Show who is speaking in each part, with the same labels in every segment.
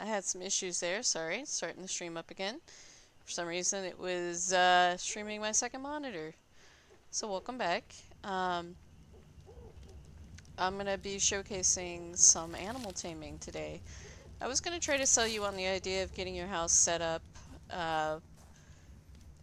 Speaker 1: I had some issues there, sorry. Starting the stream up again. For some reason it was streaming my second monitor. So welcome back. I'm going to be showcasing some animal taming today. I was going to try to sell you on the idea of getting your house set up,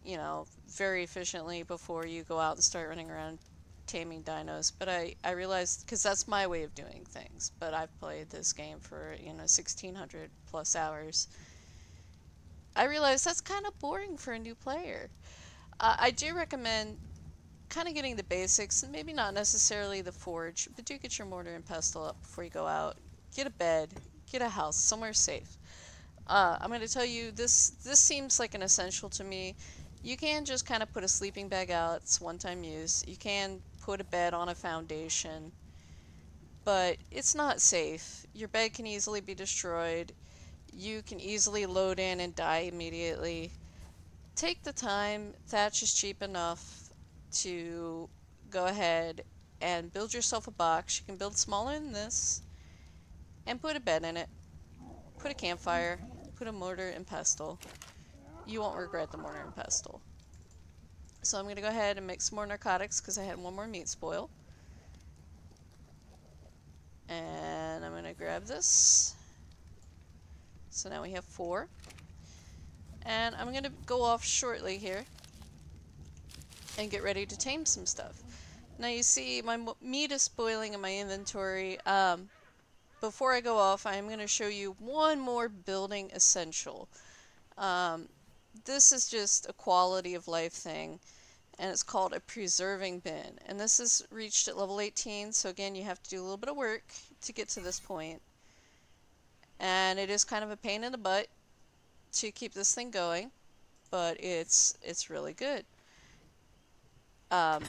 Speaker 1: you know, very efficiently before you go out and start running around taming dinos, but I realized, because that's my way of doing things, but I've played this game for, 1,600 plus hours. I realized that's kind of boring for a new player. I do recommend kind of getting the basics, and maybe not necessarily the forge, but do get your mortar and pestle up before you go out. Get a bed, get a house, somewhere safe. I'm going to tell you, this seems like an essential to me. You can just kind of put a sleeping bag out, it's one-time use. You can put a bed on a foundation, but it's not safe. Your bed can easily be destroyed. You can easily load in and die immediately. Take the time, thatch is cheap enough to go ahead and build yourself a box. You can build smaller than this, and put a bed in it. Put a campfire, put a mortar and pestle. You won't regret the mortar and pestle. So I'm going to go ahead and make some more narcotics because I had one more meat spoil. And I'm going to grab this. So now we have 4. And I'm going to go off shortly here and get ready to tame some stuff. Now you see my meat is spoiling in my inventory. Before I go off, I'm going to show you one more building essential. This is just a quality of life thing, and it's called a preserving bin. And this is reached at level 18, so again, you have to do a little bit of work to get to this point. And it is kind of a pain in the butt to keep this thing going, but it's really good. And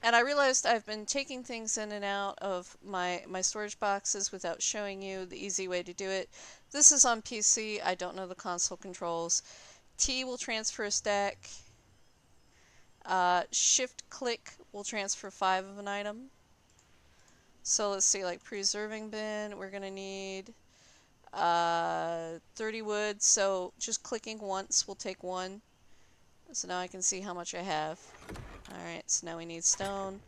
Speaker 1: I realized I've been taking things in and out of my storage boxes without showing you the easy way to do it. This is on PC, I don't know the console controls. T will transfer a stack. Shift click will transfer 5 of an item. So let's see, like preserving bin, we're gonna need 30 wood, so just clicking once will take 1. So now I can see how much I have. Alright, so now we need stone.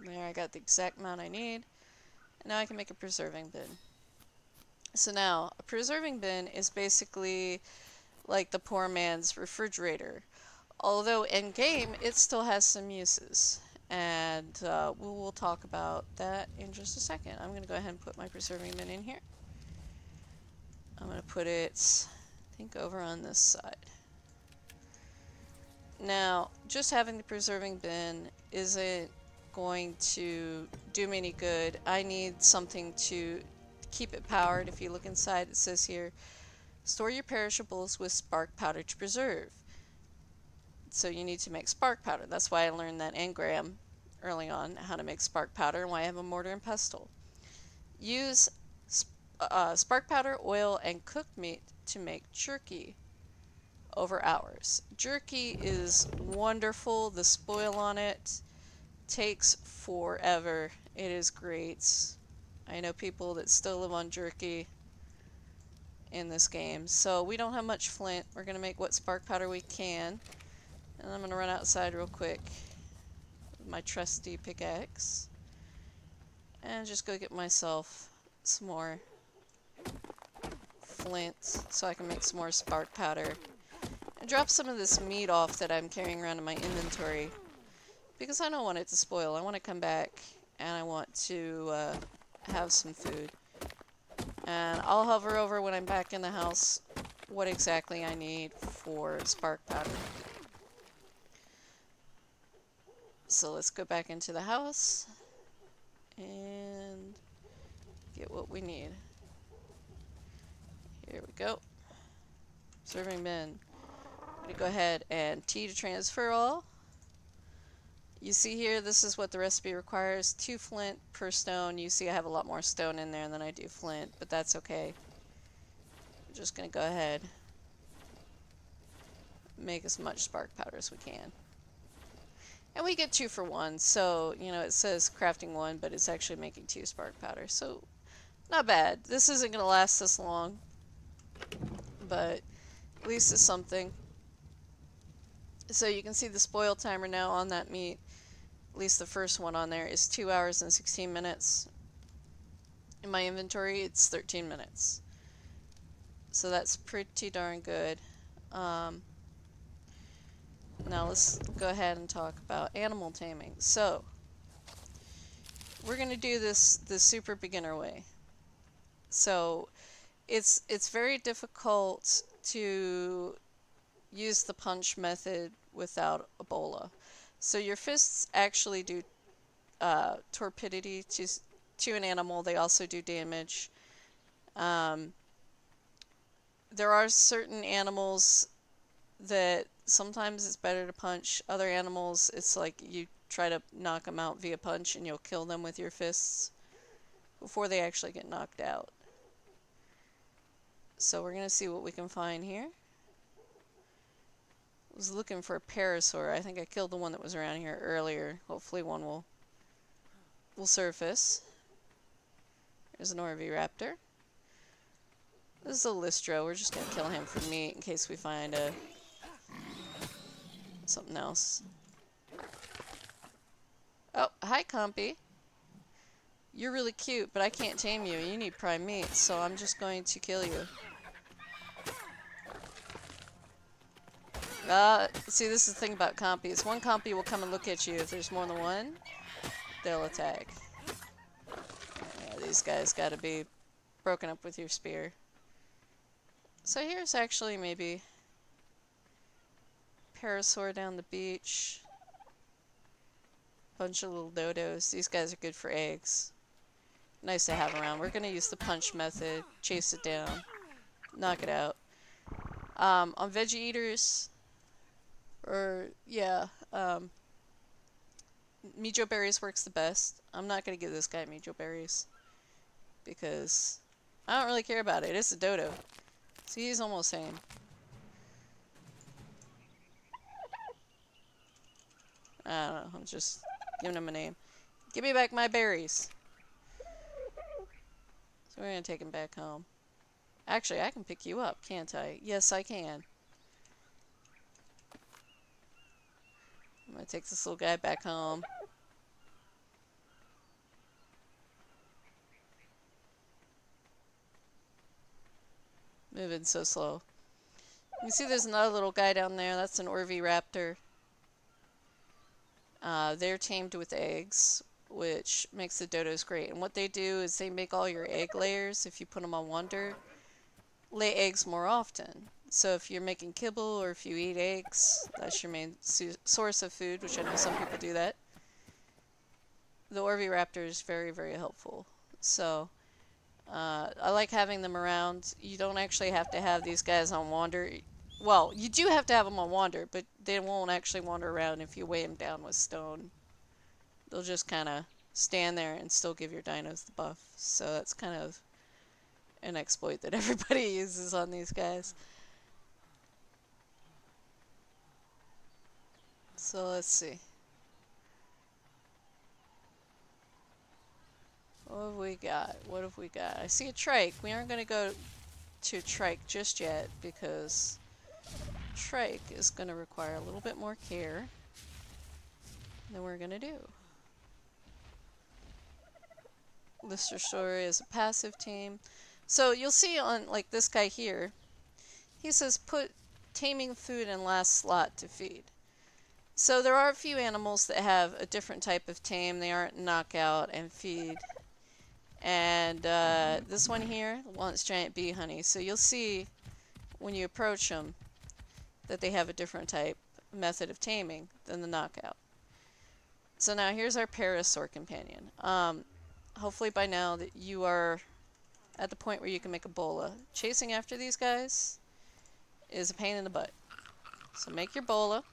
Speaker 1: There, I got the exact amount I need. And now I can make a preserving bin. So now, a preserving bin is basically like the poor man's refrigerator. Although in game, it still has some uses. And we will talk about that in just a second. I'm going to go ahead and put my preserving bin in here. I'm going to put it, I think, over on this side. Now, just having the preserving bin isn't going to do me any good. I need something to keep it powered. If you look inside, it says here, store your perishables with spark powder to preserve. So you need to make spark powder. That's why I learned that engram early on, how to make spark powder, and why I have a mortar and pestle. Use spark powder, oil, and cooked meat to make jerky over hours. Jerky is wonderful. The spoil on it takes forever. It is great. I know people that still live on jerky in this game. So we don't have much flint. We're going to make what spark powder we can. And I'm going to run outside real quick with my trusty pickaxe. And just go get myself some more flint so I can make some more spark powder. And drop some of this meat off that I'm carrying around in my inventory, because I don't want it to spoil. I want to come back and I want to have some food. And I'll hover over when I'm back in the house what exactly I need for spark powder. So let's go back into the house and get what we need. Here we go. Serving bin. I'm going to go ahead and T to transfer all. You see here, this is what the recipe requires. 2 flint per stone. You see I have a lot more stone in there than I do flint, but that's okay. I'm just going to go ahead and make as much spark powder as we can. And we get 2 for 1, so, you know, it says crafting 1, but it's actually making 2 spark powder, so not bad. This isn't going to last this long, but at least it's something. So you can see the spoil timer now on that meat, at least the first one on there, is 2 hours and 16 minutes. In my inventory, it's 13 minutes. So that's pretty darn good. Now let's go ahead and talk about animal taming. So, we're going to do this the super beginner way. So, it's very difficult to use the punch method without a bola. So your fists actually do torpidity to an animal. They also do damage. There are certain animals that sometimes it's better to punch. Other animals, it's like you try to knock them out via punch and you'll kill them with your fists before they actually get knocked out. So we're going to see what we can find here. I was looking for a parasaur. I think I killed the one that was around here earlier. Hopefully one will surface. There's an Orvie raptor. This is a Listro. We're just going to kill him for meat in case we find something else. Oh, hi Compy. You're really cute, but I can't tame you. You need prime meat, so I'm just going to kill you. See, this is the thing about compies. One compy will come and look at you. If there's more than one, they'll attack. Yeah, these guys gotta be broken up with your spear. So here's actually maybe parasaur down the beach. Bunch of little dodos. These guys are good for eggs. Nice to have around. We're gonna use the punch method. Chase it down. Knock it out. On veggie eaters, Mijo berries works the best. I'm not gonna give this guy Mijo berries because I don't really care about it. It's a dodo. See, he's almost sane. I don't know. I'm just giving him a name. Give me back my berries. So we're gonna take him back home. Actually, I can pick you up, can't I? Yes, I can. I'm gonna take this little guy back home. Moving so slow. You can see there's another little guy down there. That's an Orvie raptor. They're tamed with eggs, which makes the dodos great. And what they do is they make all your egg layers, if you put them on Wander, lay eggs more often. So if you're making kibble or if you eat eggs, that's your main source of food, which I know some people do that. The Orvie raptor is very, very helpful. So I like having them around. You don't actually have to have these guys on Wander. Well, you do have to have them on Wander, but they won't actually wander around if you weigh them down with stone. They'll just kind of stand there and still give your dinos the buff. So that's kind of an exploit that everybody uses on these guys. So let's see. What have we got? What have we got? I see a trike. We aren't going to go to trike just yet because trike is going to require a little bit more care than we're going to do. Lister Story is a passive team. So you'll see on like this guy here, he says put taming food in last slot to feed. So there are a few animals that have a different type of tame. They aren't knockout and feed. And this one here wants giant bee honey. So you'll see when you approach them that they have a different type method of taming than the knockout. So now here's our parasaur companion. Hopefully by now that you are at the point where you can make a bola. Chasing after these guys is a pain in the butt. So make your bola.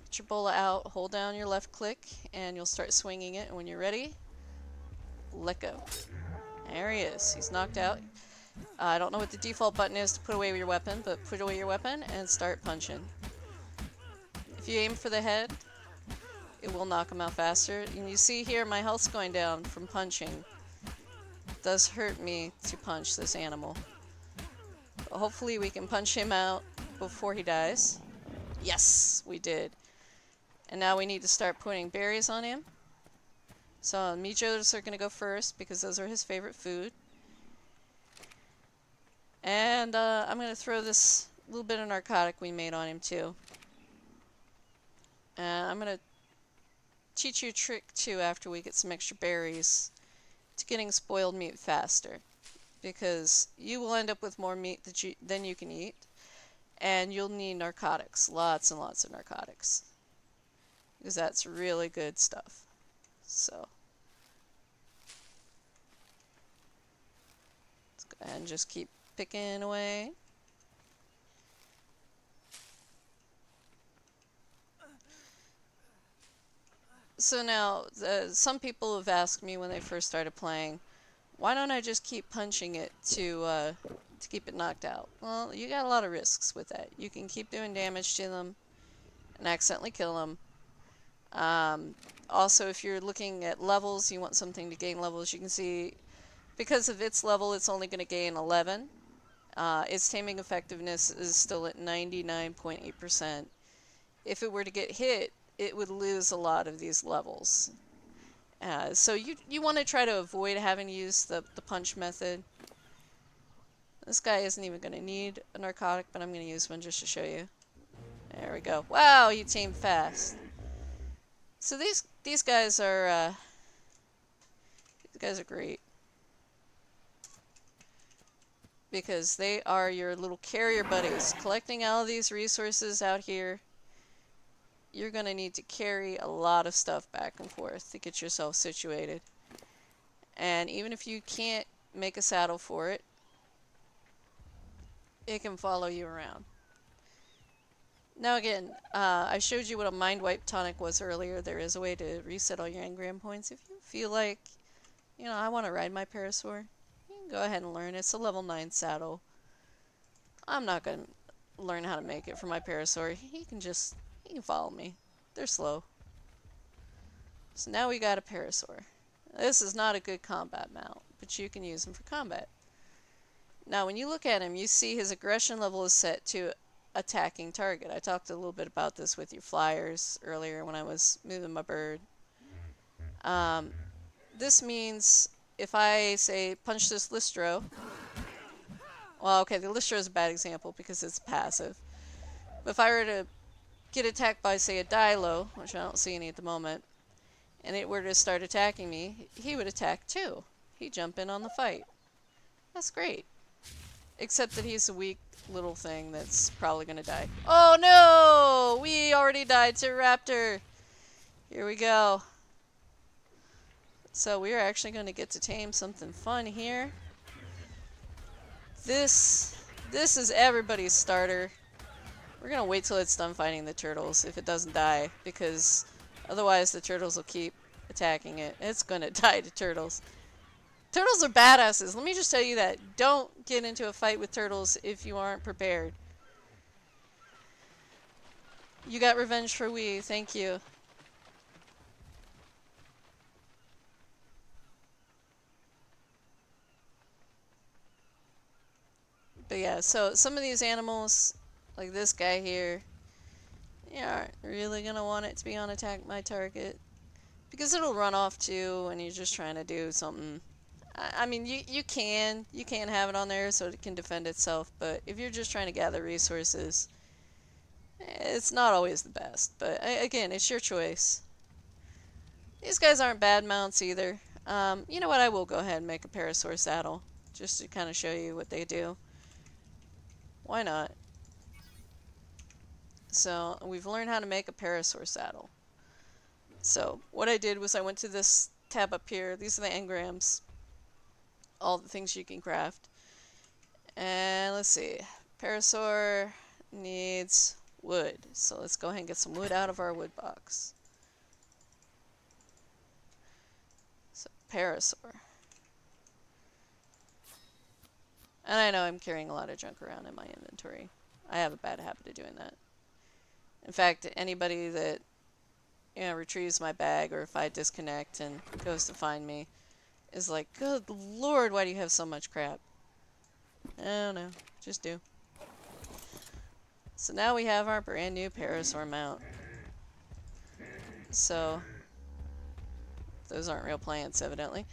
Speaker 1: Get your bola out, hold down your left click, and you'll start swinging it. And when you're ready, let go. There he is. He's knocked out. I don't know what the default button is to put away your weapon, but put away your weapon and start punching. If you aim for the head, it will knock him out faster. And you see here, my health's going down from punching. It does hurt me to punch this animal. But hopefully we can punch him out before he dies. Yes, we did. And now we need to start putting berries on him. So Mijos are going to go first because those are his favorite food. And I'm going to throw this little bit of narcotic we made on him too. And I'm going to teach you a trick too after we get some extra berries to getting spoiled meat faster. Because you will end up with more meat than you can eat. And you'll need narcotics. Lots and lots of narcotics. Because that's really good stuff. So let's go ahead and just keep picking away. So now, some people have asked me when they first started playing, why don't I just keep punching it to keep it knocked out? Well, you got a lot of risks with that. You can keep doing damage to them and accidentally kill them. Also, if you're looking at levels, you want something to gain levels, you can see, because of its level, it's only going to gain 11. Its taming effectiveness is still at 99.8%. If it were to get hit, it would lose a lot of these levels. So you want to try to avoid having to use the punch method. This guy isn't even going to need a narcotic, but I'm going to use one just to show you. There we go. Wow, you tamed fast. So these guys are great because they are your little carrier buddies. Collecting all of these resources out here, you're gonna need to carry a lot of stuff back and forth to get yourself situated. And even if you can't make a saddle for it, it can follow you around. Now again, I showed you what a mind wipe tonic was earlier. There is a way to reset all your engram points. If you feel like, you know, I want to ride my Parasaur, you can go ahead and learn. It's a level 9 saddle. I'm not going to learn how to make it for my Parasaur. He can follow me. They're slow. So now we got a Parasaur. This is not a good combat mount, but you can use him for combat. Now when you look at him, you see his aggression level is set to attacking target. I talked a little bit about this with your flyers earlier when I was moving my bird. This means if I say punch this Listro, well, okay, the Listro is a bad example because it's passive. But if I were to get attacked by, say, a Dilo, which I don't see any at the moment, and it were to start attacking me, he would attack too. He'd jump in on the fight. That's great. Except that he's a weak little thing that's probably going to die. Oh no! We already died to Raptor! Here we go. So we are actually going to get to tame something fun here. This is everybody's starter. We're going to wait till it's done fighting the turtles if it doesn't die, because otherwise the turtles will keep attacking it. It's going to die to turtles. Turtles are badasses. Let me just tell you that. Don't get into a fight with turtles if you aren't prepared. You got revenge for we. Thank you. But yeah, so some of these animals, like this guy here, you aren't really going to want it to be on attack my target. Because it'll run off too when you're just trying to do something. I mean, you can have it on there so it can defend itself, but if you're just trying to gather resources, it's not always the best. But again, it's your choice. These guys aren't bad mounts either. You know what? I will go ahead and make a Parasaur saddle just to kind of show you what they do. Why not? So we've learned how to make a Parasaur saddle. So what I did was I went to this tab up here. These are the engrams. All the things you can craft. And let's see. Parasaur needs wood. So let's go ahead and get some wood out of our wood box. So Parasaur. And I know I'm carrying a lot of junk around in my inventory. I have a bad habit of doing that. In fact, anybody that, you know, retrieves my bag, or if I disconnect and goes to find me, is like, good lord, why do you have so much crap? I don't know, just do. So now we have our brand new parasaur mount. So, those aren't real plants, evidently.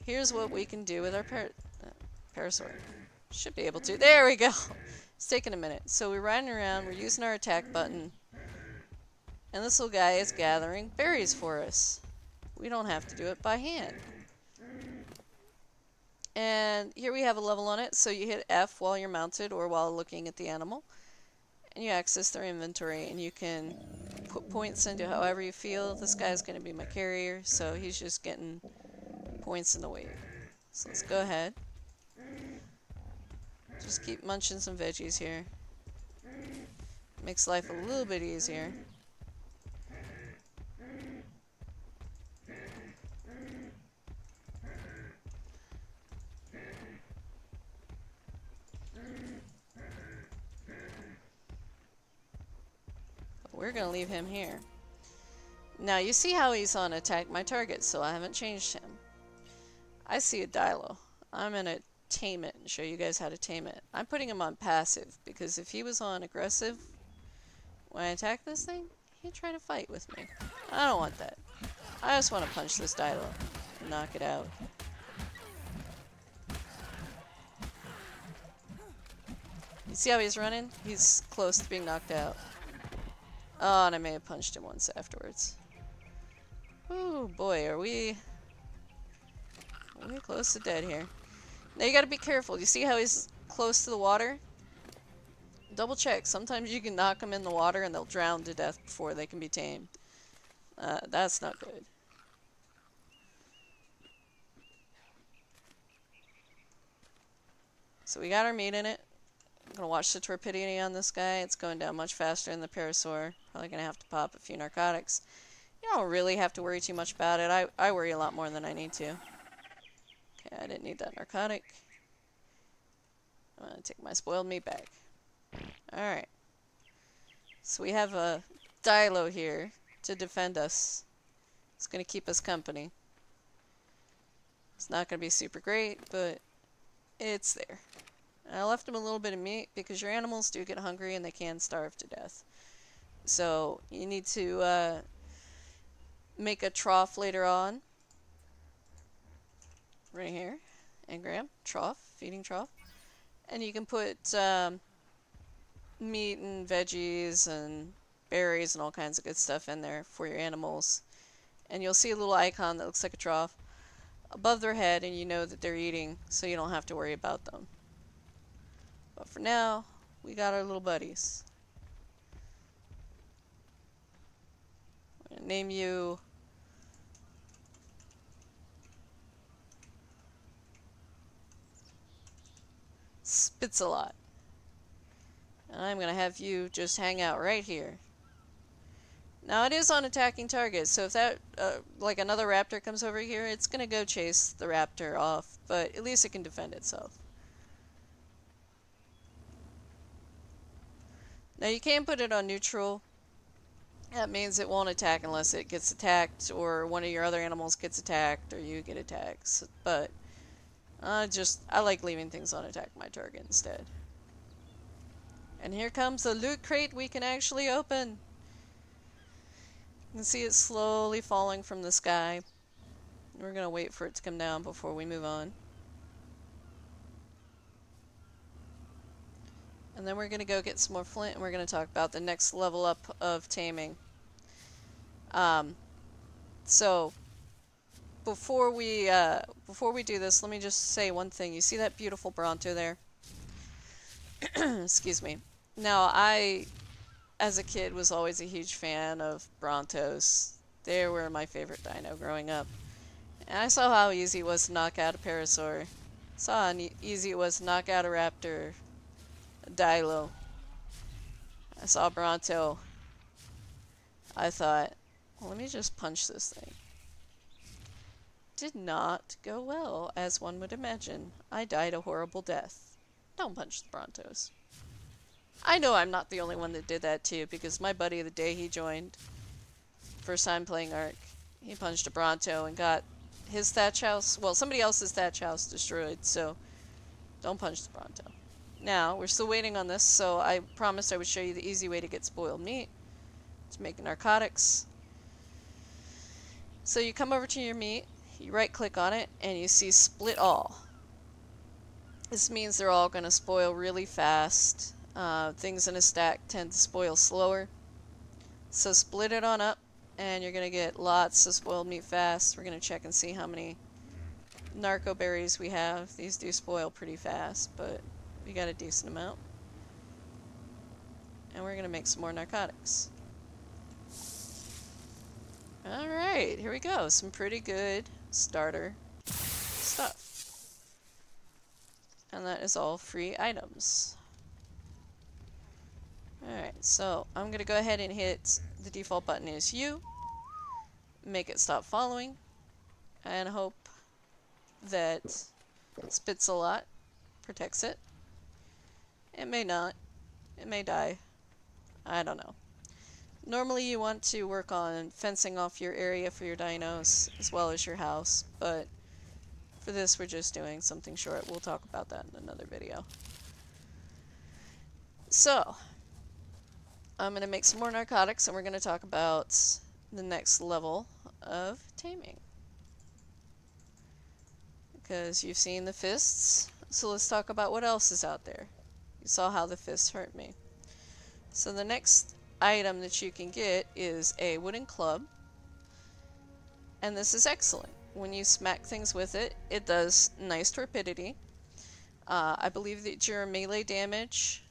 Speaker 1: Here's what we can do with our parasaur. Should be able to. There we go! It's taking a minute. So we're riding around, we're using our attack button, and this little guy is gathering berries for us. We don't have to do it by hand. And here we have a level on it, so you hit F while you're mounted or while looking at the animal, and you access their inventory, and you can put points into however you feel. This guy's going to be my carrier, so he's just getting points in the weight. So let's go ahead. Just keep munching some veggies here. Makes life a little bit easier. We're going to leave him here. Now, you see how he's on attack my target, so I haven't changed him. I see a Dilo. I'm going to tame it and show you guys how to tame it. I'm putting him on passive, because if he was on aggressive, when I attack this thing, he'd try to fight with me. I don't want that. I just want to punch this Dilo and knock it out. You see how he's running? He's close to being knocked out. Oh, and I may have punched him once afterwards. Oh boy, are we close to dead here. Now you gotta be careful. You see how he's close to the water? Double check. Sometimes you can knock them in the water and they'll drown to death before they can be tamed. That's not good. So we got our meat in it. I'm going to watch the torpidity on this guy. It's going down much faster than the parasaur. Probably going to have to pop a few narcotics. You don't really have to worry too much about it. I worry a lot more than I need to. Okay, I didn't need that narcotic. I'm going to take my spoiled meat back. Alright. So we have a Dilo here to defend us. It's going to keep us company. It's not going to be super great, but it's there. I left him a little bit of meat because your animals do get hungry and they can starve to death. So you need to make a trough later on. Right here. Engram. Trough. Feeding trough. And you can put meat and veggies and berries and all kinds of good stuff in there for your animals. And you'll see a little icon that looks like a trough above their head, and you know that they're eating, so you don't have to worry about them. But for now, we got our little buddies. I'm gonna name you Spitz-a-lot. And I'm gonna have you just hang out right here. Now it is on attacking target, so if that, like another raptor comes over here, it's gonna go chase the raptor off, but at least it can defend itself. Now you can put it on neutral. That means it won't attack unless it gets attacked, or one of your other animals gets attacked, or you get attacked. But I like leaving things on attack my target instead. And here comes the loot crate we can actually open. You can see it slowly falling from the sky. We're gonna wait for it to come down before we move on. And then we're going to go get some more flint, and we're going to talk about the next level up of taming. So, before we do this, let me just say one thing. You see that beautiful Bronto there? Excuse me. Now, I, as a kid, was always a huge fan of Brontos. They were my favorite dino growing up. And I saw how easy it was to knock out a parasaur. Saw how easy it was to knock out a raptor. Dilo. I saw Bronto. I thought, well, let me just punch this thing. Did not go well, as one would imagine. I died a horrible death. Don't punch the Brontos. I know I'm not the only one that did that too, because my buddy, the day he joined, first time playing Ark, he punched a Bronto and got his thatch house, well, somebody else's thatch house destroyed, so don't punch the Bronto. Now, we're still waiting on this, so I promised I would show you the easy way to get spoiled meat, to make narcotics. So you come over to your meat, you right click on it, and you see split all. This means they're all going to spoil really fast. Things in a stack tend to spoil slower. So split it on up, and you're going to get lots of spoiled meat fast. We're going to check and see how many narco berries we have. These do spoil pretty fast, but we got a decent amount. And we're going to make some more narcotics. Alright, here we go. Some pretty good starter stuff. And that is all free items. Alright, so I'm going to go ahead and hit the default button is U. Make it stop following. And hope that spits a lot protects it. It may not. It may die. I don't know. Normally you want to work on fencing off your area for your dinos as well as your house, but for this we're just doing something short. We'll talk about that in another video. So, I'm going to make some more narcotics and we're going to talk about the next level of taming. Because you've seen the fists, so let's talk about what else is out there. You saw how the fists hurt me. So the next item that you can get is a wooden club, and this is excellent. When you smack things with it, it does nice torpidity. I believe that your melee damage,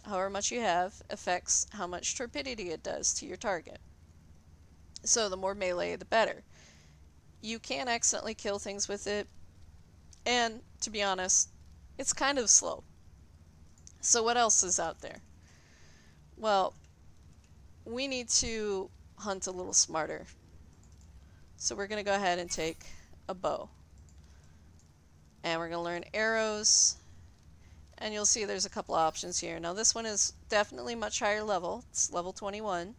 Speaker 1: however much you have, affects how much torpidity it does to your target. So the more melee, the better. You can accidentally kill things with it, and to be honest, it's kind of slow. So what else is out there? Well, we need to hunt a little smarter. So we're going to go ahead and take a bow. And we're going to learn arrows. And you'll see there's a couple of options here. Now this one is definitely much higher level. It's level 21.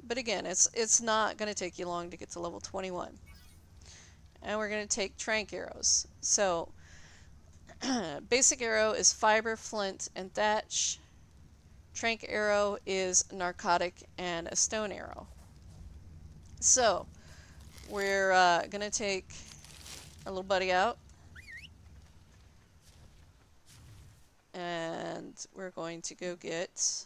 Speaker 1: But again, it's not going to take you long to get to level 21. And we're going to take trank arrows. So basic arrow is fiber, flint, and thatch. Trank arrow is narcotic and a stone arrow. So we're going to take a little buddy out. And we're going to go get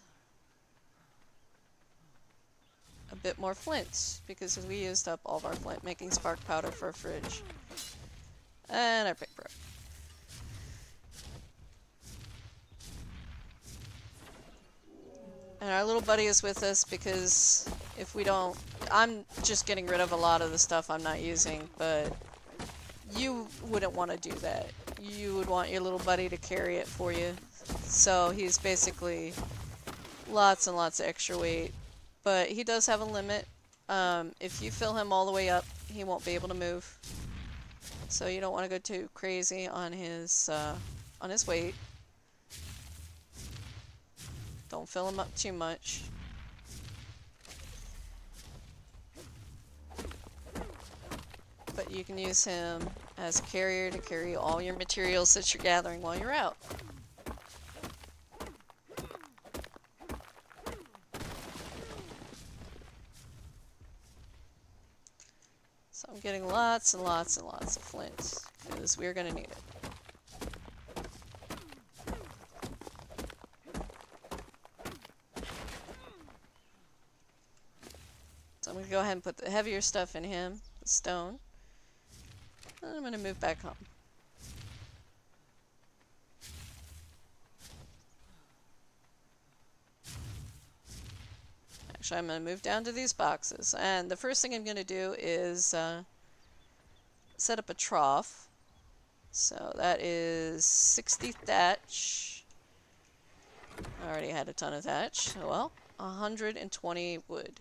Speaker 1: a bit more flint, because we used up all of our flint making spark powder for a fridge. And our pick broke. And our little buddy is with us because if we don't... I'm just getting rid of a lot of the stuff I'm not using, but you wouldn't want to do that. You would want your little buddy to carry it for you. So he's basically lots and lots of extra weight. But he does have a limit. If you fill him all the way up, he won't be able to move. So you don't want to go too crazy on his weight. Don't fill him up too much. But you can use him as a carrier to carry all your materials that you're gathering while you're out. So I'm getting lots and lots and lots of flint, because we're going to need it. So I'm going to go ahead and put the heavier stuff in him, the stone. And I'm going to move back home. Actually, I'm going to move down to these boxes. And the first thing I'm going to do is set up a trough. So that is 60 thatch. I already had a ton of thatch. Oh well, 120 wood.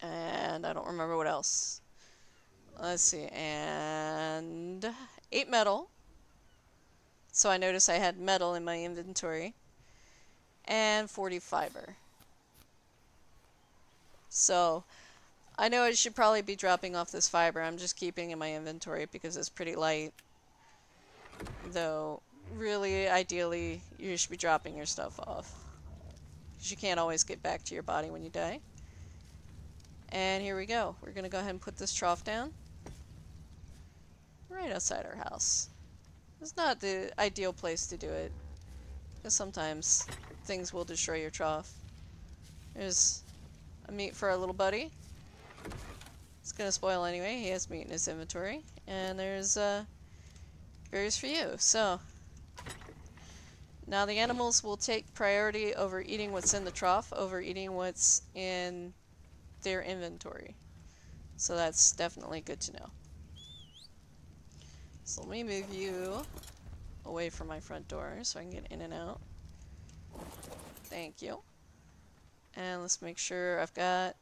Speaker 1: And I don't remember what else. Let's see, and 8 metal. So I noticed I had metal in my inventory and 40 fiber. So I know I should probably be dropping off this fiber. I'm just keeping in my inventory because it's pretty light. Though, really, ideally, you should be dropping your stuff off. Because you can't always get back to your body when you die. And here we go. We're going to go ahead and put this trough down. Right outside our house. It's not the ideal place to do it. Because sometimes things will destroy your trough. There's a meat for our little buddy. It's gonna spoil anyway. He has meat in his inventory. And there's berries for you. So now the animals will take priority over eating what's in the trough over eating what's in their inventory. So that's definitely good to know. So let me move you away from my front door so I can get in and out. Thank you. And let's make sure I've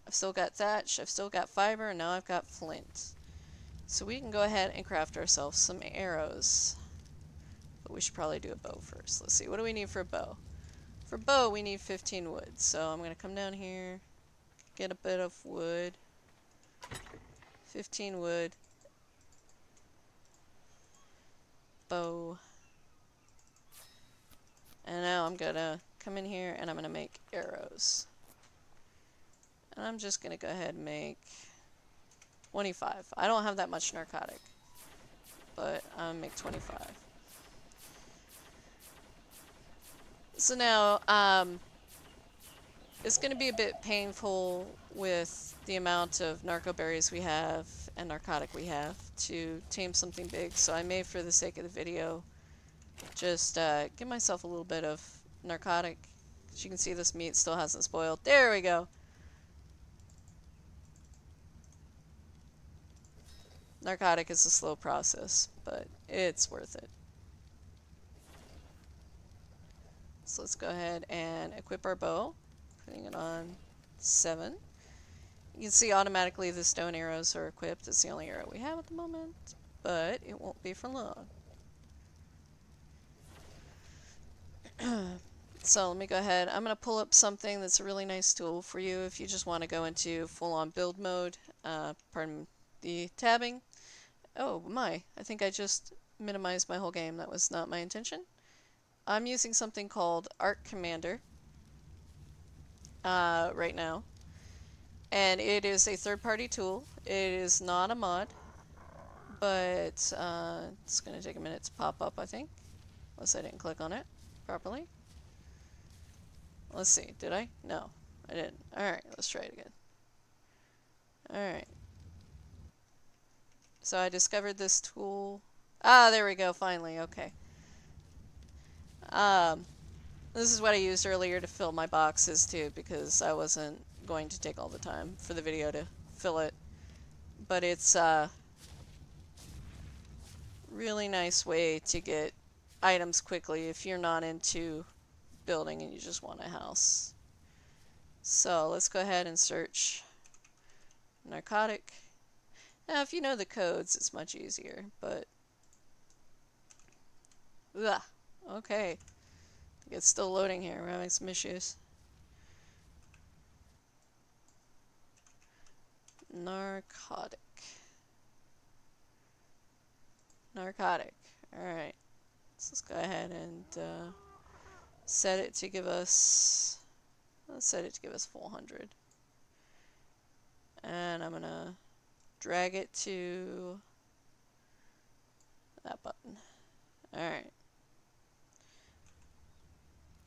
Speaker 1: still got thatch, I've still got fiber, and now I've got flint. So we can go ahead and craft ourselves some arrows. But we should probably do a bow first. Let's see, what do we need for a bow? For bow, we need 15 wood. So I'm going to come down here, get a bit of wood. 15 wood. Bow. And now I'm going to come in here and I'm going to make arrows. And I'm just going to go ahead and make 25. I don't have that much narcotic, but I'm going to make 25. So now, it's going to be a bit painful with the amount of narco berries we have and narcotic we have to tame something big, so I may, for the sake of the video, just give myself a little bit of narcotic. As you can see, this meat still hasn't spoiled. There we go. Narcotic is a slow process, but it's worth it. So let's go ahead and equip our bow, putting it on 7. You can see automatically the stone arrows are equipped. It's the only arrow we have at the moment, but it won't be for long. So let me go ahead. I'm going to pull up something that's a really nice tool for you if you just want to go into full-on build mode. Pardon the tabbing. Oh my, I think I just minimized my whole game. That was not my intention. I'm using something called Ark Commander right now. And it is a third-party tool. It is not a mod, but it's going to take a minute to pop up, I think. Unless I didn't click on it properly. Let's see, did I? No, I didn't. Alright, let's try it again. Alright. So I discovered this tool. Ah, there we go, finally, okay. This is what I used earlier to fill my boxes too, because I wasn't going to take all the time for the video to fill it. But it's a really nice way to get items quickly if you're not into building and you just want a house. So let's go ahead and search narcotic. Now if you know the codes it's much easier, but ugh, okay. It's still loading here. We're having some issues. Narcotic. Narcotic. Alright. So let's go ahead and set it to give us... Let's set it to give us 400. And I'm gonna drag it to that button. Alright.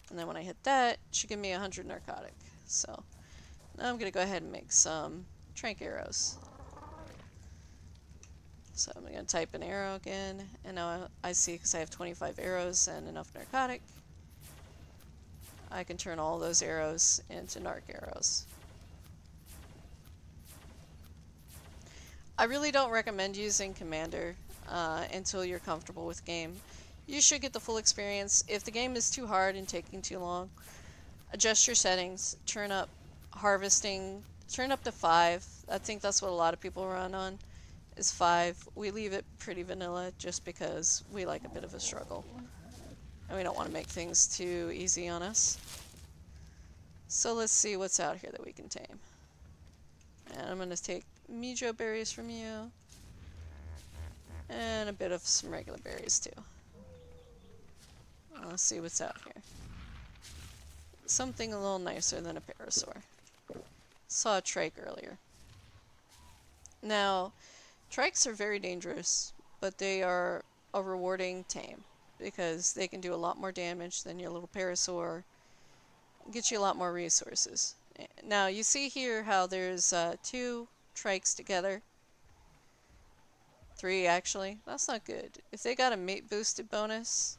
Speaker 1: And then when I hit that, it should give me 100 narcotic. So now I'm going to go ahead and make some trank arrows. So I'm going to type an arrow again, and now I see, because I have 25 arrows and enough narcotic, I can turn all those arrows into narc arrows. I really don't recommend using Commander until you're comfortable with the game. You should get the full experience. If the game is too hard and taking too long, adjust your settings, turn up harvesting, turn up to 5. I think that's what a lot of people run on, is 5. We leave it pretty vanilla just because we like a bit of a struggle. And we don't want to make things too easy on us. So let's see what's out here that we can tame. And I'm going to take Mijo berries from you. And a bit of some regular berries too. Let's see what's out here. Something a little nicer than a parasaur. Saw a trike earlier. Now, trikes are very dangerous, but they are a rewarding tame because they can do a lot more damage than your little parasaur. Get you a lot more resources. Now, you see here how there's 2 trikes together. 3 actually. That's not good. If they got a mate boosted bonus,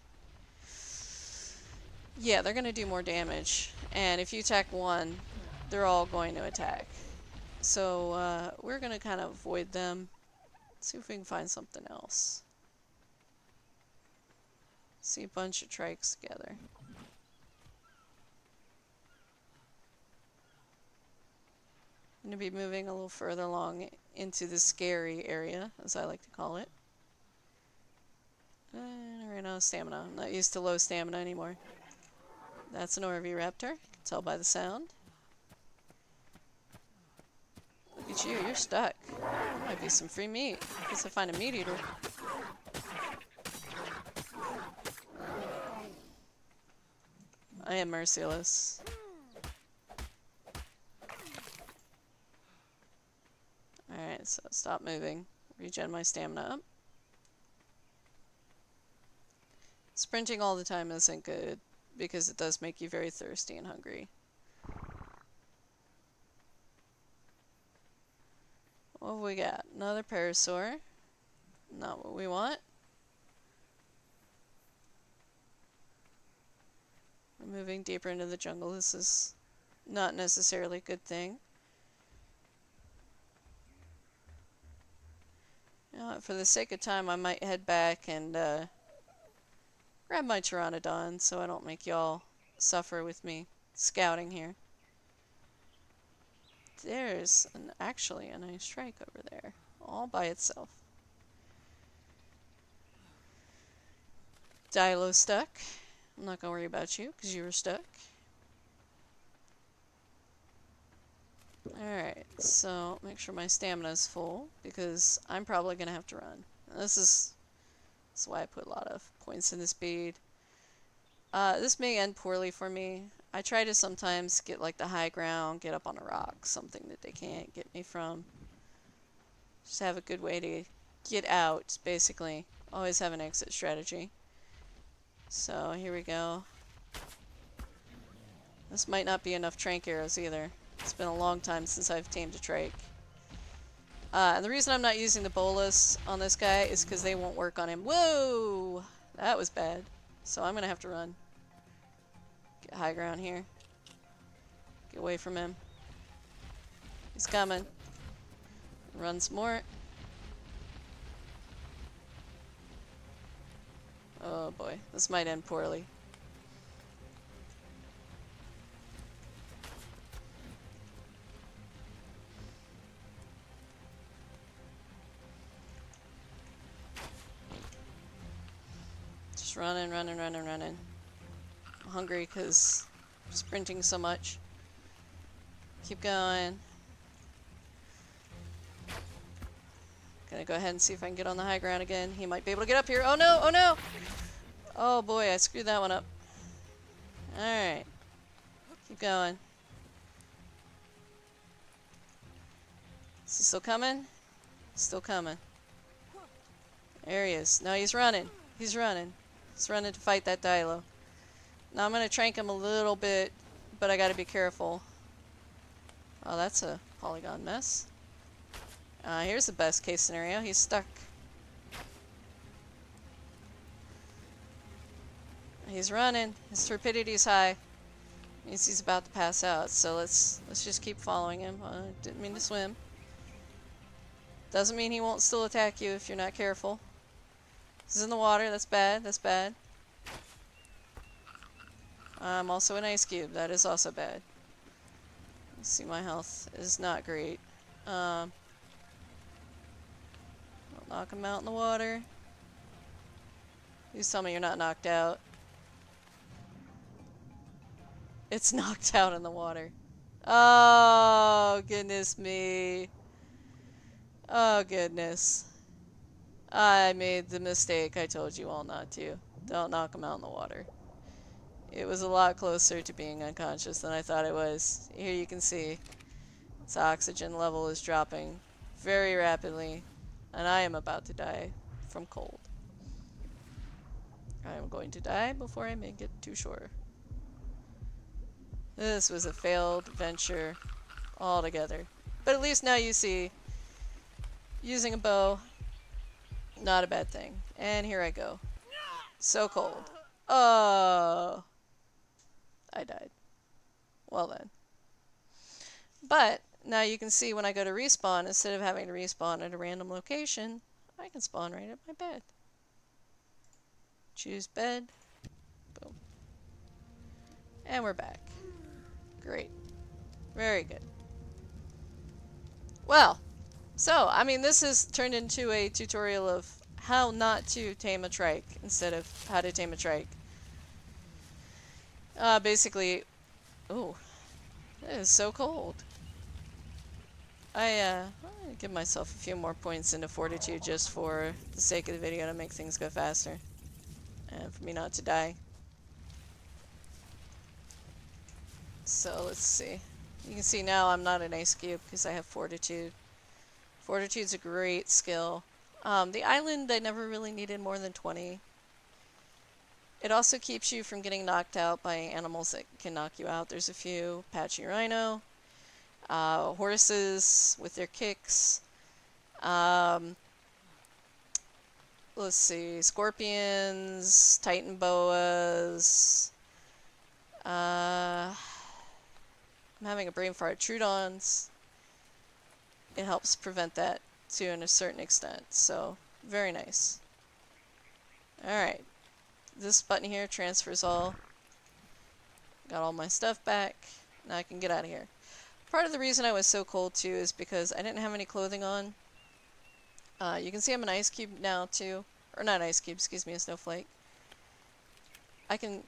Speaker 1: yeah, they're going to do more damage. And if you attack one, they're all going to attack. So we're going to kind of avoid them. See if we can find something else. See a bunch of trikes together. I'm going to be moving a little further along into the scary area, as I like to call it. And I ran out of stamina. I'm not used to low stamina anymore. That's an Raptor. You can tell by the sound. Look at you, you're stuck. That might be some free meat. Guess I find a meat eater. I am merciless. Alright, so stop moving. Regen my stamina up. Sprinting all the time isn't good because it does make you very thirsty and hungry. What have we got? Another parasaur. Not what we want. We're moving deeper into the jungle. This is not necessarily a good thing. You know what, for the sake of time, I might head back and grab my Pteranodon so I don't make y'all suffer with me scouting here. There's actually a nice trike over there, all by itself. Dilo stuck. I'm not gonna worry about you because you were stuck. Alright, so make sure my stamina is full because I'm probably gonna have to run. That's why I put a lot of points in the speed. This may end poorly for me. I try to sometimes get like the high ground, get up on a rock, something that they can't get me from. Just have a good way to get out, basically. Always have an exit strategy. So here we go. This might not be enough trank arrows either. It's been a long time since I've tamed a trike. And the reason I'm not using the bolus on this guy is because they won't work on him. Whoa! That was bad. So I'm going to have to run. Get high ground here. Get away from him. He's coming. Run some more. Oh boy, this might end poorly. Just running. I'm hungry because I'm sprinting so much. Keep going. Gonna go ahead and see if I can get on the high ground again. He might be able to get up here. Oh no! Oh no! Oh boy, I screwed that one up. Alright. Keep going. Is he still coming? Still coming. There he is. No, he's running. He's running. He's running to fight that Dilo. Now I'm gonna trank him a little bit, but I gotta be careful. Oh, that's a polygon mess. Here's the best case scenario. He's stuck. He's running. His torpidity's high. Means he's about to pass out. So let's just keep following him. Didn't mean to swim. Doesn't mean he won't still attack you if you're not careful. He's in the water. That's bad. That's bad. I'm also an ice cube. That is also bad. Let's see, my health is not great. Knock him out in the water. Please tell me you're not knocked out. It's knocked out in the water. Oh, goodness me. Oh, goodness. I made the mistake I told you all not to. Don't knock him out in the water. It was a lot closer to being unconscious than I thought it was. Here you can see its oxygen level is dropping very rapidly, and I am about to die from cold. I am going to die before I make it to shore. This was a failed venture altogether. But at least now you see, using a bow, not a bad thing. And here I go. So cold. Oh, I died. Well then. But now you can see when I go to respawn, instead of having to respawn at a random location, I can spawn right at my bed. Choose bed. Boom. And we're back. Great. Very good. Well, so, I mean, this has turned into a tutorial of how not to tame a trike instead of how to tame a trike. Basically, ooh, it is so cold. I'll give myself a few more points into fortitude just for the sake of the video to make things go faster. And for me not to die. So, let's see. You can see now I'm not an ice cube because I have fortitude. Fortitude's a great skill. The island I never really needed more than 20. It also keeps you from getting knocked out by animals that can knock you out. There's a few. Patchy rhino. Horses with their kicks. Let's see. Scorpions. Titan boas. I'm having a brain fart. Troodons. It helps prevent that to a certain extent. So, very nice. Alright. This button here transfers all. Got all my stuff back. Now I can get out of here. Part of the reason I was so cold too is because I didn't have any clothing on. You can see I'm an ice cube now too. Or not ice cube, excuse me, a snowflake. I can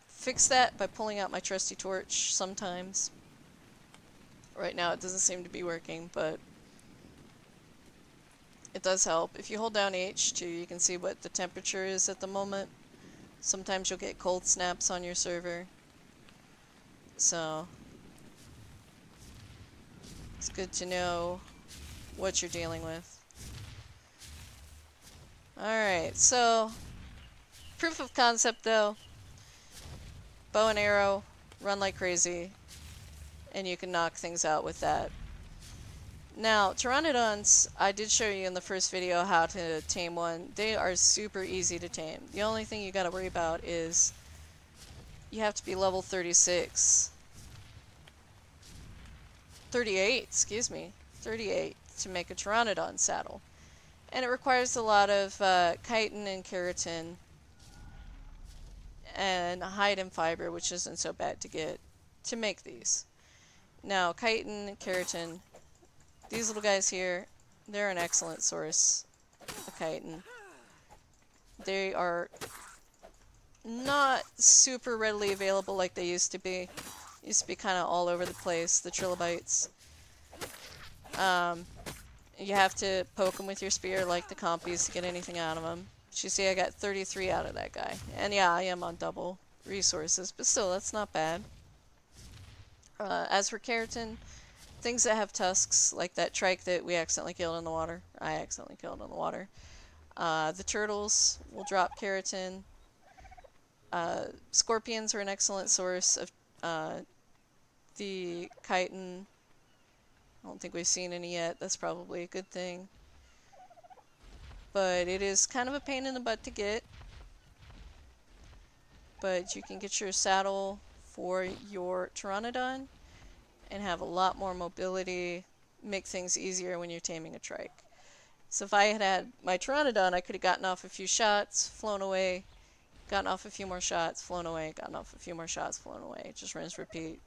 Speaker 1: fix that by pulling out my trusty torch sometimes. Right now it doesn't seem to be working, but it does help. If you hold down H2, you can see what the temperature is at the moment. Sometimes you'll get cold snaps on your server. So, it's good to know what you're dealing with. Alright, so, proof of concept though. Bow and arrow, run like crazy, and you can knock things out with that. Now, pteranodons, I did show you in the first video how to tame one. They are super easy to tame. The only thing you gotta worry about is you have to be level 36. 38, excuse me. 38 to make a pteranodon saddle. And it requires a lot of chitin and keratin and hide and fiber, which isn't so bad to get, to make these. Now, chitin and keratin, these little guys here, they're an excellent source of chitin. They are not super readily available like they used to be. Used to be kind of all over the place, the trilobites. You have to poke them with your spear like the compies to get anything out of them. But you see I got 33 out of that guy. And yeah, I am on double resources, but still, that's not bad. As for keratin, things that have tusks, like that trike that we accidentally killed in the water. I accidentally killed in the water. The turtles will drop keratin. Scorpions are an excellent source of the chitin. I don't think we've seen any yet. That's probably a good thing. But it is kind of a pain in the butt to get. But you can get your saddle for your pteranodon and have a lot more mobility, make things easier when you're taming a trike. So if I had had my pteranodon, I could have gotten off a few shots, flown away, gotten off a few more shots, flown away, gotten off a few more shots, flown away. Just rinse, repeat.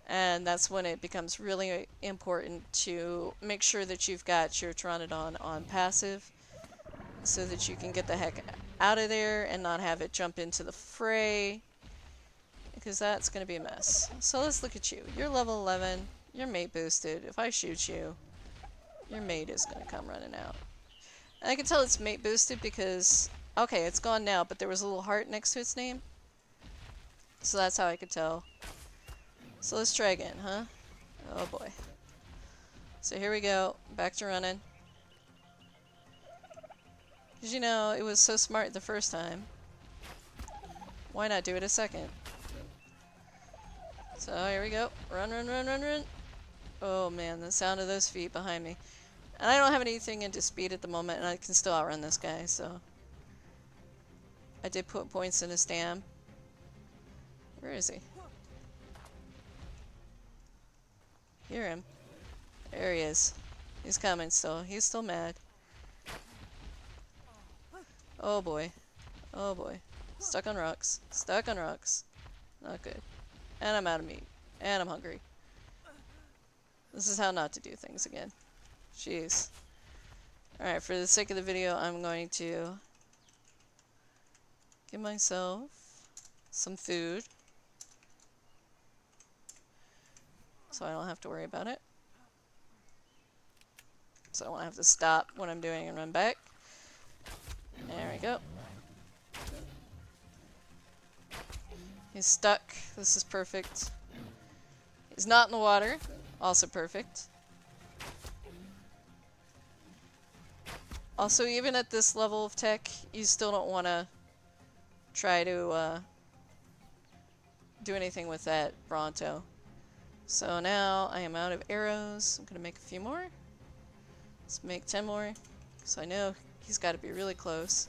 Speaker 1: And that's when it becomes really important to make sure that you've got your Pteranodon on passive so that you can get the heck out of there and not have it jump into the fray, because that's going to be a mess. So let's look at you. You're level 11. You're mate boosted. If I shoot you, your mate is going to come running out. And I can tell it's mate boosted because, okay, it's gone now, but there was a little heart next to its name. So that's how I could tell. So let's try again, huh? Oh boy. So here we go. Back to running. Because, you know, it was so smart the first time. Why not do it a second? So here we go. Run, run, run, run, run. Oh man, the sound of those feet behind me. And I don't have anything into speed at the moment, and I can still outrun this guy, so. I did put points in his stam. Where is he? Hear him. There he is. He's coming still. He's still mad. Oh boy. Oh boy. Stuck on rocks. Stuck on rocks. Not good. And I'm out of meat. And I'm hungry. This is how not to do things again. Jeez. Alright, for the sake of the video, I'm going to give myself some food, so I don't have to worry about it. So I won't have to stop what I'm doing and run back. There we go. He's stuck. This is perfect. He's not in the water. Also perfect. Also, even at this level of tech, you still don't want to try to do anything with that Bronto. So now I am out of arrows. I'm going to make a few more. Let's make 10 more. So I know he's got to be really close.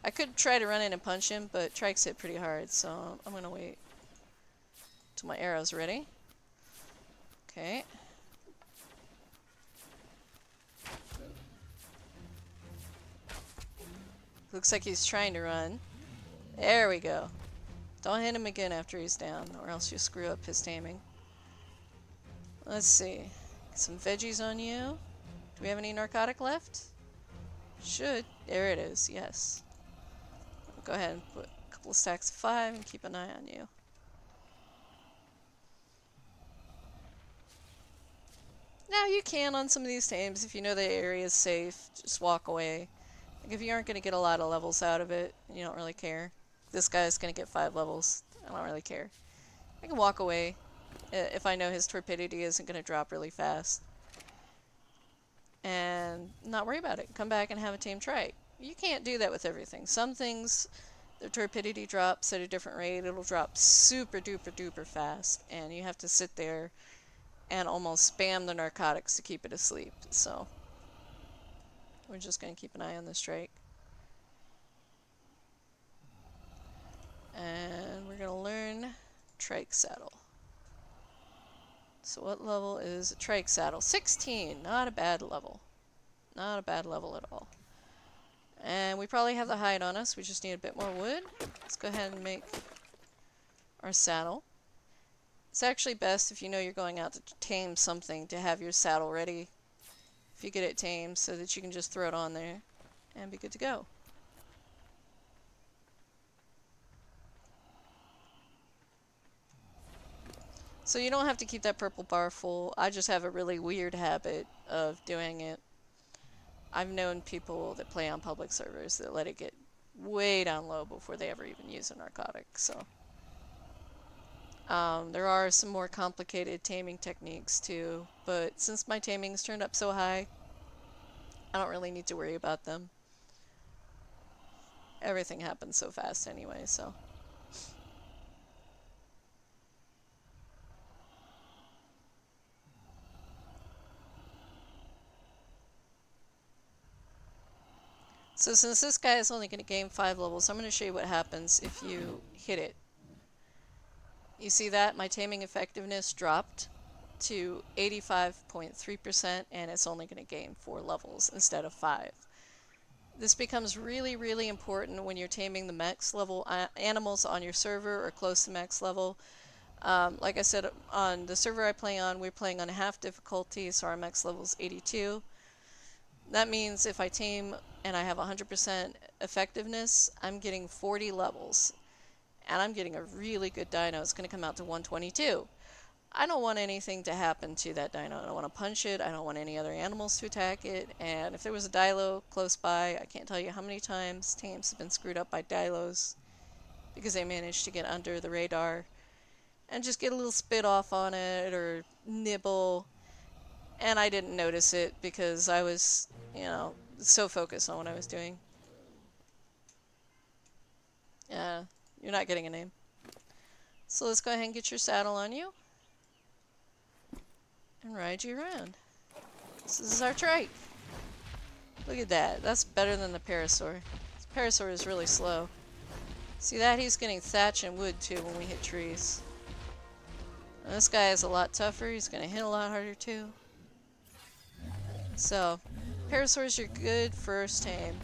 Speaker 1: I could try to run in and punch him, but trikes hit pretty hard, so I'm going to wait till my arrow's ready. Okay. Looks like he's trying to run. There we go. Don't hit him again after he's down, or else you screw up his taming. Let's see. Get some veggies on you. Do we have any narcotic left? Should. There it is, yes. I'll go ahead and put a couple of stacks of 5 and keep an eye on you. Now you can on some of these tames, if you know the area is safe, just walk away. Like if you aren't going to get a lot of levels out of it, you don't really care. This guy's going to get 5 levels. I don't really care. I can walk away if I know his torpidity isn't going to drop really fast. And not worry about it. Come back and have a tame trike. You can't do that with everything. Some things, the torpidity drops at a different rate. It'll drop super duper duper fast. And you have to sit there and almost spam the narcotics to keep it asleep. So we're just going to keep an eye on this trike. And we're going to learn trike saddle. So what level is a trike saddle? 16. Not a bad level. Not a bad level at all. And we probably have the hide on us. We just need a bit more wood. Let's go ahead and make our saddle. It's actually best if you know you're going out to tame something to have your saddle ready if you get it tamed, so that you can just throw it on there and be good to go. So you don't have to keep that purple bar full. I just have a really weird habit of doing it. I've known people that play on public servers that let it get way down low before they ever even use a narcotic. So there are some more complicated taming techniques too, but since my taming's turned up so high, I don't really need to worry about them. Everything happens so fast anyway, so. So since this guy is only going to gain 5 levels, I'm going to show you what happens if you hit it. You see that? My taming effectiveness dropped to 85.3%, and it's only going to gain 4 levels instead of 5. This becomes really, really important when you're taming the max level animals on your server or close to max level. Like I said, on the server I play on, we're playing on half difficulty, so our max level is 82. That means if I tame and I have 100% effectiveness, I'm getting 40 levels. And I'm getting a really good dino. It's going to come out to 122. I don't want anything to happen to that dino. I don't want to punch it. I don't want any other animals to attack it. And if there was a dilo close by, I can't tell you how many times tames have been screwed up by dilos because they managed to get under the radar and just get a little spit off on it or nibble. And I didn't notice it because I was, you know, so focused on what I was doing. Yeah, you're not getting a name. So let's go ahead and get your saddle on you and ride you around. This is our trike. Look at that. That's better than the parasaur. This parasaur is really slow. See that? He's getting thatch and wood too when we hit trees. And this guy is a lot tougher. He's going to hit a lot harder too. So, parasaur's your good first tame.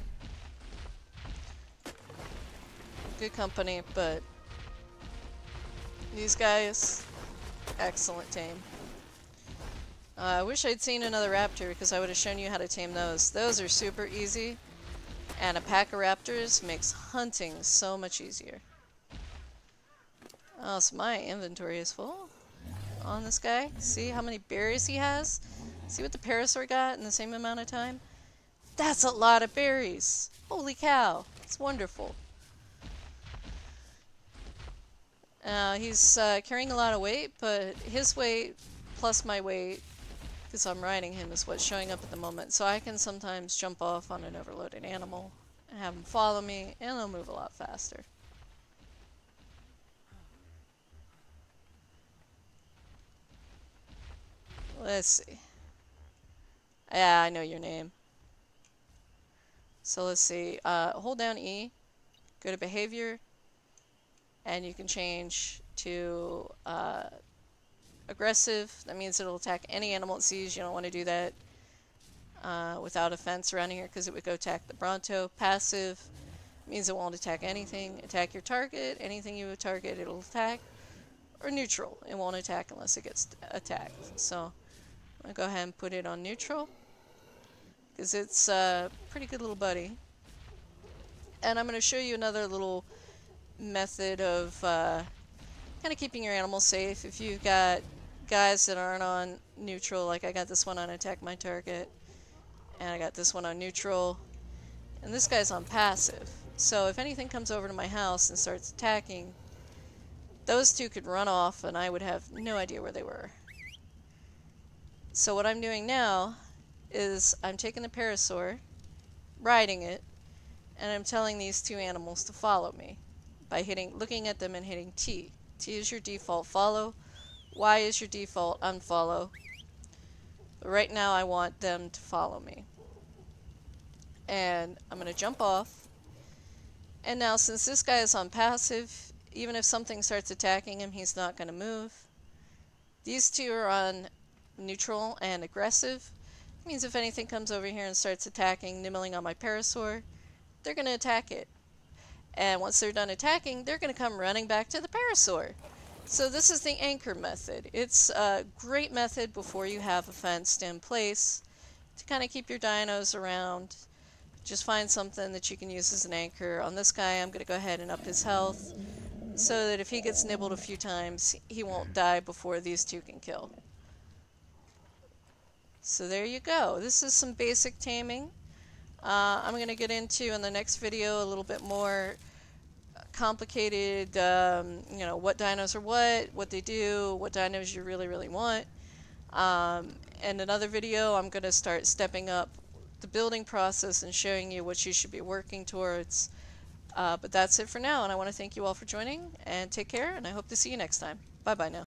Speaker 1: Good company, but these guys, excellent tame. I wish I'd seen another raptor because I would have shown you how to tame those. Those are super easy, and a pack of raptors makes hunting so much easier. Oh, so my inventory is full on this guy. See how many berries he has? See what the parasaur got in the same amount of time? That's a lot of berries. Holy cow. It's wonderful. He's carrying a lot of weight, but his weight plus my weight, because I'm riding him, is what's showing up at the moment. So I can sometimes jump off on an overloaded animal and have him follow me, and they'll move a lot faster. Let's see. Yeah, I know your name. So let's see. Hold down E, go to behavior, and you can change to aggressive. That means it'll attack any animal it sees. You don't want to do that without a fence around here because it would go attack the Bronto. Passive means it won't attack anything. Attack your target. Anything you target, it'll attack. Or neutral. It won't attack unless it gets attacked. So I'm going to go ahead and put it on neutral because it's a pretty good little buddy. And I'm going to show you another little method of kind of keeping your animals safe. If you've got guys that aren't on neutral, like I got this one on attack my target, and I got this one on neutral, and this guy's on passive. So if anything comes over to my house and starts attacking, those two could run off and I would have no idea where they were. So what I'm doing now is I'm taking the parasaur, riding it, and I'm telling these two animals to follow me by looking at them and hitting T. T is your default follow. Y is your default unfollow. But right now I want them to follow me. And I'm going to jump off. And now since this guy is on passive, even if something starts attacking him, he's not going to move. These two are on neutral and aggressive. It means if anything comes over here and starts attacking, nibbling on my parasaur, they're going to attack it. And once they're done attacking, they're going to come running back to the parasaur. So this is the anchor method. It's a great method before you have a fence in place to kind of keep your dinos around. Just find something that you can use as an anchor. On this guy, I'm going to go ahead and up his health so that if he gets nibbled a few times, he won't die before these two can kill. So there you go. This is some basic taming. I'm going to get into in the next video a little bit more complicated, you know, what dinos are what they do, what dinos you really want. In another video, I'm going to start stepping up the building process and showing you what you should be working towards. But that's it for now, and I want to thank you all for joining, and take care, and I hope to see you next time. Bye-bye now.